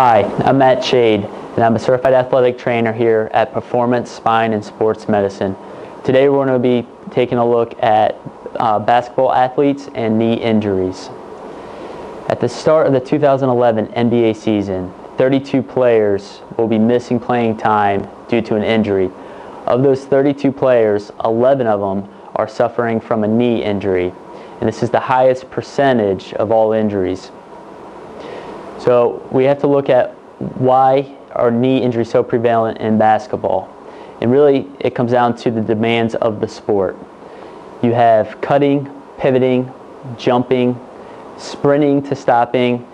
Hi, I'm M.Ed, and I'm a certified athletic trainer here at Performance, Spine, and Sports Medicine. Today we're going to be taking a look at basketball athletes and knee injuries. At the start of the 2011 NBA season, 32 players will be missing playing time due to an injury. Of those 32 players, 11 of them are suffering from a knee injury, and this is the highest percentage of all injuries. So we have to look at why are knee injuries so prevalent in basketball. And really it comes down to the demands of the sport. You have cutting, pivoting, jumping, sprinting to stopping,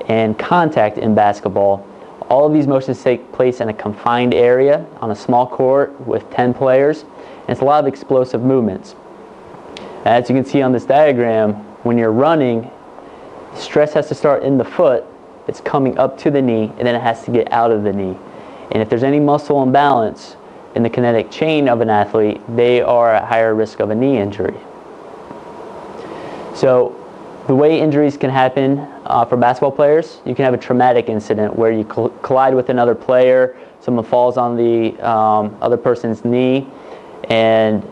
and contact in basketball. All of these motions take place in a confined area on a small court with 10 players, and it's a lot of explosive movements. As you can see on this diagram, when you're running, stress has to start in the foot. It's coming up to the knee, and then it has to get out of the knee. And if there's any muscle imbalance in the kinetic chain of an athlete, they are at higher risk of a knee injury. So the way injuries can happen for basketball players, you can have a traumatic incident where you collide with another player, someone falls on the other person's knee, and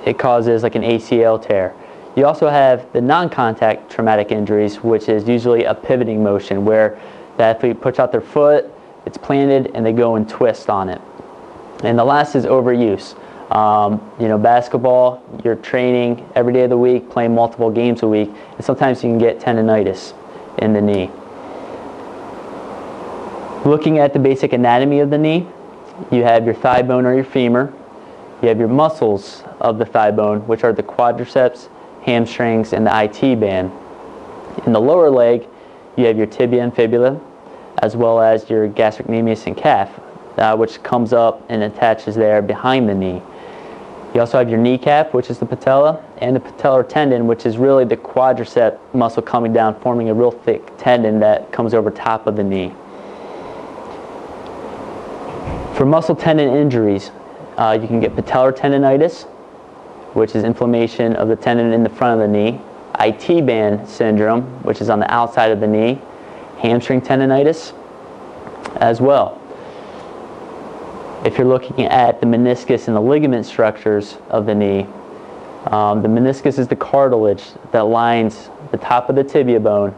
it causes like an ACL tear. You also have the non-contact traumatic injuries, which is usually a pivoting motion where the athlete puts out their foot, it's planted, and they go and twist on it. And the last is overuse. Basketball, you're training every day of the week, playing multiple games a week, and sometimes you can get tendonitis in the knee. Looking at the basic anatomy of the knee, you have your thigh bone or your femur, you have your muscles of the thigh bone, which are the quadriceps, hamstrings, and the IT band. In the lower leg, you have your tibia and fibula, as well as your gastrocnemius and calf, which comes up and attaches there behind the knee. You also have your kneecap, which is the patella, and the patellar tendon, which is really the quadricep muscle coming down, forming a real thick tendon that comes over top of the knee. For muscle tendon injuries, you can get patellar tendonitis, which is inflammation of the tendon in the front of the knee, IT band syndrome, which is on the outside of the knee, hamstring tendonitis as well. If you're looking at the meniscus and the ligament structures of the knee, the meniscus is the cartilage that lines the top of the tibia bone,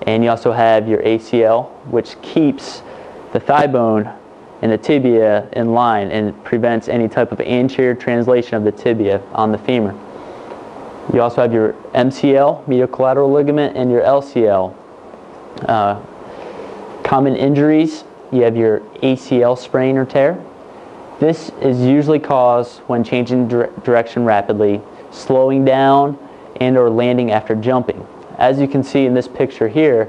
and you also have your ACL, which keeps the thigh bone and the tibia in line and prevents any type of anterior translation of the tibia on the femur. You also have your MCL, medial collateral ligament, and your LCL. Common injuries, you have your ACL sprain or tear. This is usually caused when changing direction rapidly, slowing down, and or landing after jumping. As you can see in this picture here,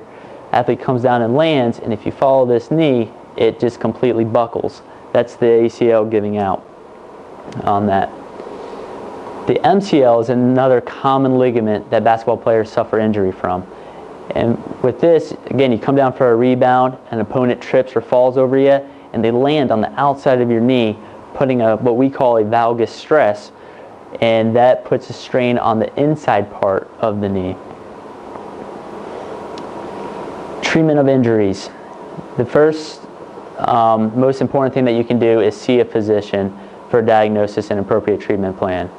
athlete comes down and lands, and if you follow this knee, it just completely buckles. That's the ACL giving out on that. The MCL is another common ligament that basketball players suffer injury from. And with this, again, you come down for a rebound, an opponent trips or falls over you, and they land on the outside of your knee, putting what we call a valgus stress, and that puts a strain on the inside part of the knee. Treatment of injuries. The first most important thing that you can do is see a physician for a diagnosis and appropriate treatment plan.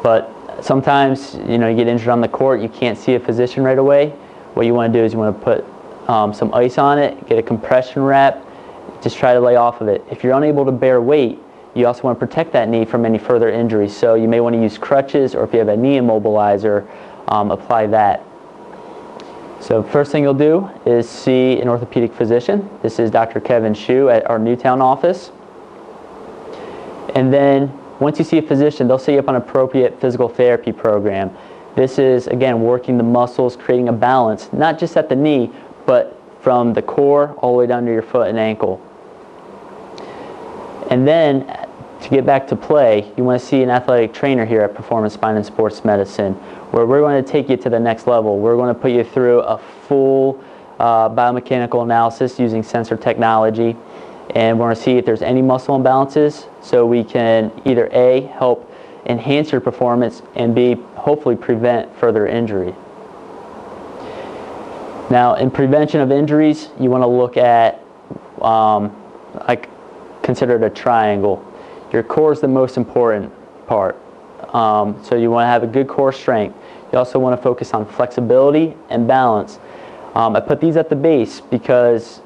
But sometimes, you get injured on the court, you can't see a physician right away. What you want to do is you want to put some ice on it, get a compression wrap, just try to lay off of it. If you're unable to bear weight, you also want to protect that knee from any further injuries. So you may want to use crutches, or if you have a knee immobilizer, apply that. So first thing you'll do is see an orthopedic physician. This is Dr. Kevin Shu at our Newtown office. And then once you see a physician, they'll set you up on an appropriate physical therapy program. This is, again, working the muscles, creating a balance, not just at the knee, but from the core all the way down to your foot and ankle. And then to get back to play, you want to see an athletic trainer here at Performance, Spine, and Sports Medicine, where we're going to take you to the next level. We're going to put you through a full biomechanical analysis using sensor technology, and we're going to see if there's any muscle imbalances, so we can either A, help enhance your performance, and B, hopefully prevent further injury. Now, in prevention of injuries, you want to look at, I consider it a triangle. Your core is the most important part. So you want to have a good core strength. You also want to focus on flexibility and balance. I put these at the base because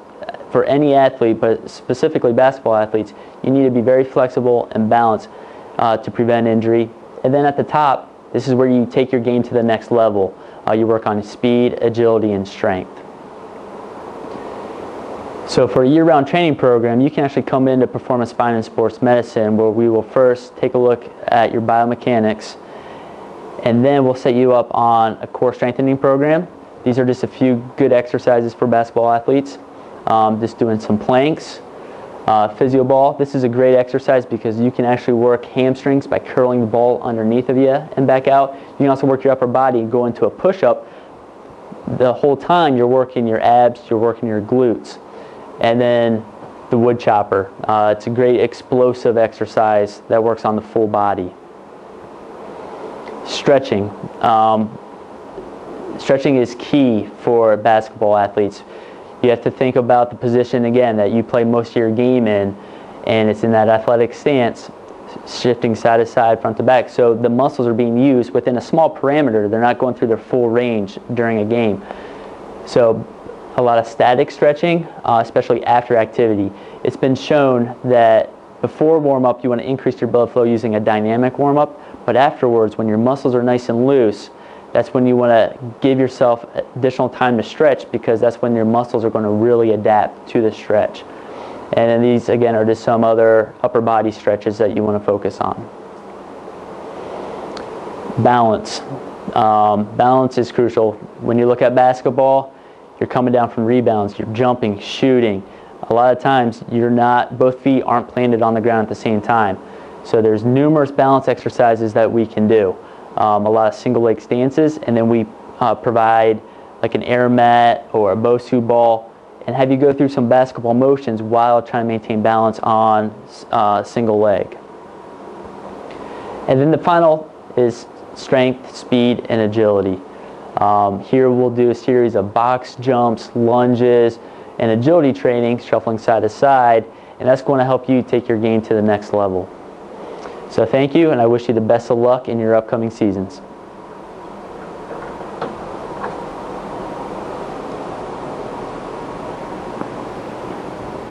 for any athlete, but specifically basketball athletes, you need to be very flexible and balanced to prevent injury. And then at the top, this is where you take your game to the next level. You work on speed, agility, and strength. So for a year-round training program, you can actually come into Performance Spine and Sports Medicine, where we will first take a look at your biomechanics, and then we'll set you up on a core strengthening program. These are just a few good exercises for basketball athletes. Just doing some planks, physio ball. This is a great exercise because you can actually work hamstrings by curling the ball underneath of you and back out. You can also work your upper body and go into a push-up. The whole time you're working your abs, you're working your glutes. And then the wood chopper. It's a great explosive exercise that works on the full body. Stretching. Stretching is key for basketball athletes. You have to think about the position, again, that you play most of your game in, and it's in that athletic stance, shifting side to side, front to back. So the muscles are being used within a small parameter. They're not going through their full range during a game. So a lot of static stretching, especially after activity. It's been shown that before warm-up, you want to increase your blood flow using a dynamic warm-up, but afterwards, when your muscles are nice and loose, that's when you want to give yourself additional time to stretch, because that's when your muscles are going to really adapt to the stretch. And then these, again, are just some other upper body stretches that you want to focus on. Balance. Balance is crucial. When you look at basketball, you're coming down from rebounds, you're jumping, shooting. A lot of times, both feet aren't planted on the ground at the same time. So there's numerous balance exercises that we can do. A lot of single leg stances, and then we provide like an air mat or a Bosu ball and have you go through some basketball motions while trying to maintain balance on single leg. And then the final is strength, speed, and agility. Here we'll do a series of box jumps, lunges, and agility training, shuffling side to side, and that's going to help you take your game to the next level. So thank you, and I wish you the best of luck in your upcoming seasons.